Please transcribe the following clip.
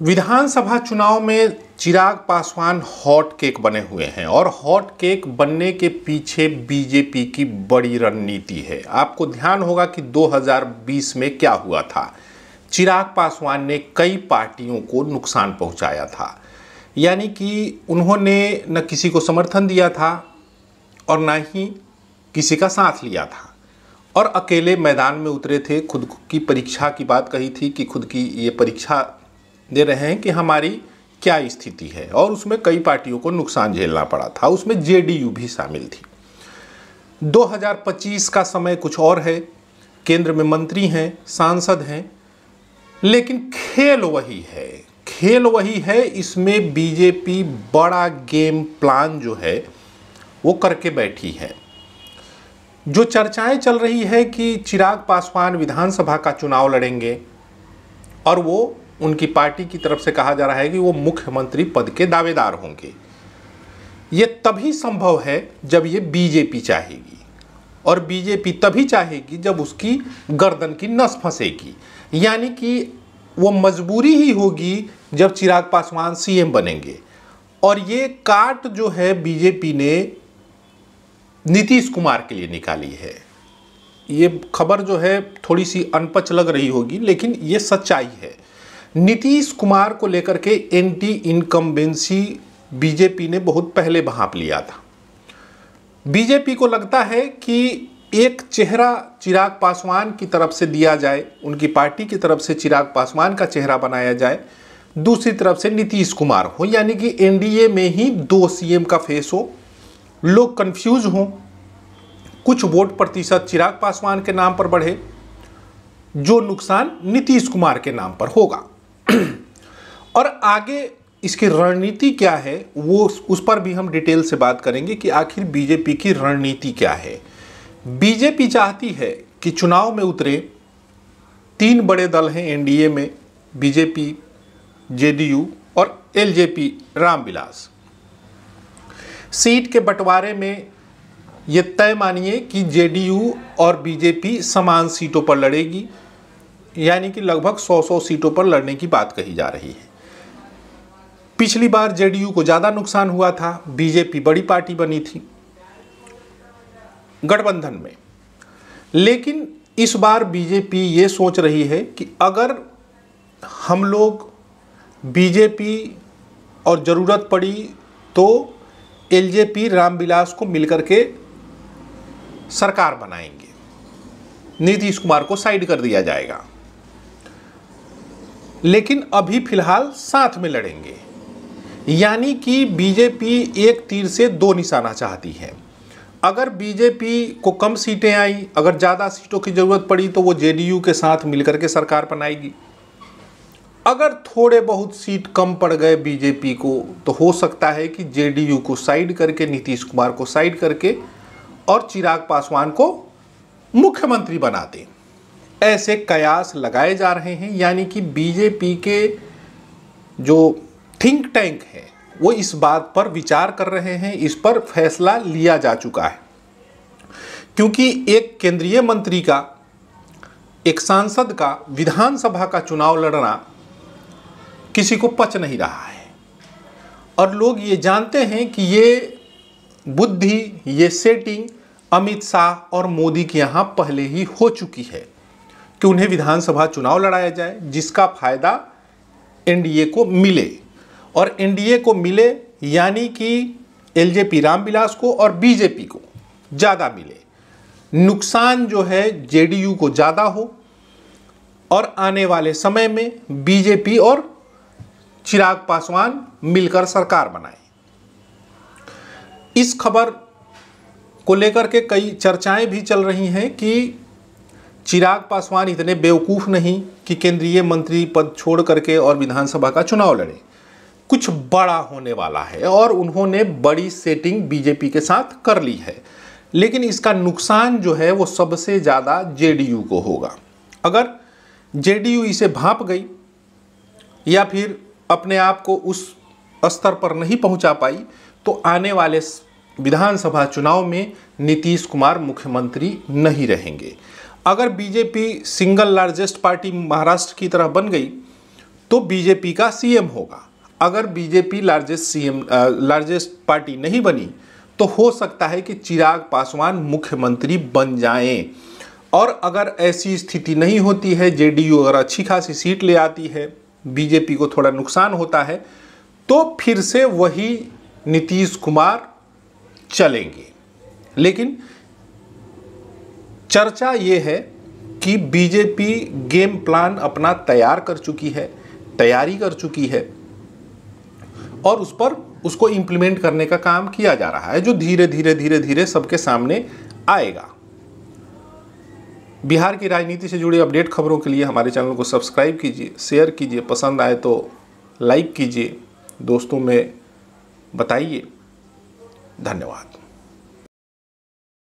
विधानसभा चुनाव में Chirag Paswan hot cake बने हुए हैं और हॉट केक बनने के पीछे बीजेपी की बड़ी रणनीति है। आपको ध्यान होगा कि 2020 में क्या हुआ था। चिराग पासवान ने कई पार्टियों को नुकसान पहुंचाया था, यानी कि उन्होंने न किसी को समर्थन दिया था और न ही किसी का साथ लिया था और अकेले मैदान में उतरे थे। खुद की परीक्षा की बात कही थी कि खुद की ये परीक्षा दे रहे हैं कि हमारी क्या स्थिति है, और उसमें कई पार्टियों को नुकसान झेलना पड़ा था। उसमें जेडीयू भी शामिल थी। 2025 का समय कुछ और है, केंद्र में मंत्री हैं, सांसद हैं, लेकिन खेल वही है। खेल वही है। इसमें बीजेपी बड़ा गेम प्लान जो है वो करके बैठी है। जो चर्चाएं चल रही है कि चिराग पासवान विधानसभा का चुनाव लड़ेंगे और वो उनकी पार्टी की तरफ से कहा जा रहा है कि वो मुख्यमंत्री पद के दावेदार होंगे। ये तभी संभव है जब ये बीजेपी चाहेगी, और बीजेपी तभी चाहेगी जब उसकी गर्दन की नस फंसेगी, यानी कि वो मजबूरी ही होगी जब चिराग पासवान सीएम बनेंगे। और ये काट जो है बीजेपी ने नीतीश कुमार के लिए निकाली है। ये खबर जो है थोड़ी सी अनपच लग रही होगी, लेकिन ये सच्चाई है। नीतीश कुमार को लेकर के एंटी इनकम्बेंसी बीजेपी ने बहुत पहले भांप लिया था। बीजेपी को लगता है कि एक चेहरा चिराग पासवान की तरफ से दिया जाए, उनकी पार्टी की तरफ से चिराग पासवान का चेहरा बनाया जाए, दूसरी तरफ से नीतीश कुमार हो, यानी कि एनडीए में ही दो सीएम का फेस हो, लोग कंफ्यूज हों, कुछ वोट प्रतिशत चिराग पासवान के नाम पर बढ़े, जो नुकसान नीतीश कुमार के नाम पर होगा। और आगे इसकी रणनीति क्या है वो उस पर भी हम डिटेल से बात करेंगे कि आखिर बीजेपी की रणनीति क्या है। बीजेपी चाहती है कि चुनाव में उतरे तीन बड़े दल हैं एनडीए में, बीजेपी, जेडीयू और एलजेपी रामविलास। सीट के बंटवारे में ये तय मानिए कि जेडीयू और बीजेपी समान सीटों पर लड़ेगी, यानी कि लगभग 100 सीटों पर लड़ने की बात कही जा रही है। पिछली बार जेडीयू को ज़्यादा नुकसान हुआ था, बीजेपी बड़ी पार्टी बनी थी गठबंधन में। लेकिन इस बार बीजेपी ये सोच रही है कि अगर हम लोग बीजेपी और ज़रूरत पड़ी तो एलजेपी रामविलास को मिलकर के सरकार बनाएंगे, नीतीश कुमार को साइड कर दिया जाएगा, लेकिन अभी फिलहाल साथ में लड़ेंगे। यानी कि बीजेपी एक तीर से दो निशाना चाहती है। अगर बीजेपी को कम सीटें आई, अगर ज़्यादा सीटों की ज़रूरत पड़ी तो वो जेडीयू के साथ मिलकर के सरकार बनाएगी। अगर थोड़े बहुत सीट कम पड़ गए बीजेपी को तो हो सकता है कि जेडीयू को साइड करके, नीतीश कुमार को साइड करके और चिराग पासवान को मुख्यमंत्री बना दें। ऐसे कयास लगाए जा रहे हैं, यानी कि बीजेपी के जो थिंक टैंक है वो इस बात पर विचार कर रहे हैं, इस पर फैसला लिया जा चुका है। क्योंकि एक केंद्रीय मंत्री का, एक सांसद का विधानसभा का चुनाव लड़ना किसी को पच नहीं रहा है, और लोग ये जानते हैं कि ये बुद्धि, ये सेटिंग अमित शाह और मोदी के यहाँ पहले ही हो चुकी है कि उन्हें विधानसभा चुनाव लड़ाया जाए जिसका फायदा एनडीए को मिले, और एनडीए को मिले यानी कि एलजेपी रामविलास को और बीजेपी को ज़्यादा मिले, नुकसान जो है जेडीयू को ज़्यादा हो, और आने वाले समय में बीजेपी और चिराग पासवान मिलकर सरकार बनाए। इस खबर को लेकर के कई चर्चाएं भी चल रही हैं कि चिराग पासवान इतने बेवकूफ़ नहीं कि केंद्रीय मंत्री पद छोड़ करके और विधानसभा का चुनाव लड़े। कुछ बड़ा होने वाला है और उन्होंने बड़ी सेटिंग बीजेपी के साथ कर ली है, लेकिन इसका नुकसान जो है वो सबसे ज़्यादा जेडीयू को होगा। अगर जेडीयू इसे भांप गई या फिर अपने आप को उस स्तर पर नहीं पहुंचा पाई तो आने वाले विधानसभा चुनाव में नीतीश कुमार मुख्यमंत्री नहीं रहेंगे। अगर BJP single largest party Maharashtra की तरह बन गई तो बीजेपी का सीएम होगा। अगर बीजेपी लार्जेस्ट पार्टी नहीं बनी तो हो सकता है कि चिराग पासवान मुख्यमंत्री बन जाएं। और अगर ऐसी स्थिति नहीं होती है, जेडीयू अगर अच्छी खासी सीट ले आती है, बीजेपी को थोड़ा नुकसान होता है, तो फिर से वही नीतीश कुमार चलेंगे। लेकिन चर्चा ये है कि बीजेपी गेम प्लान अपना तैयार कर चुकी है, तैयारी कर चुकी है और उसको इम्प्लीमेंट करने का काम किया जा रहा है, जो धीरे धीरे सबके सामने आएगा। बिहार की राजनीति से जुड़ी अपडेट खबरों के लिए हमारे चैनल को सब्सक्राइब कीजिए, शेयर कीजिए, पसंद आए तो लाइक कीजिए, दोस्तों में बताइए। धन्यवाद।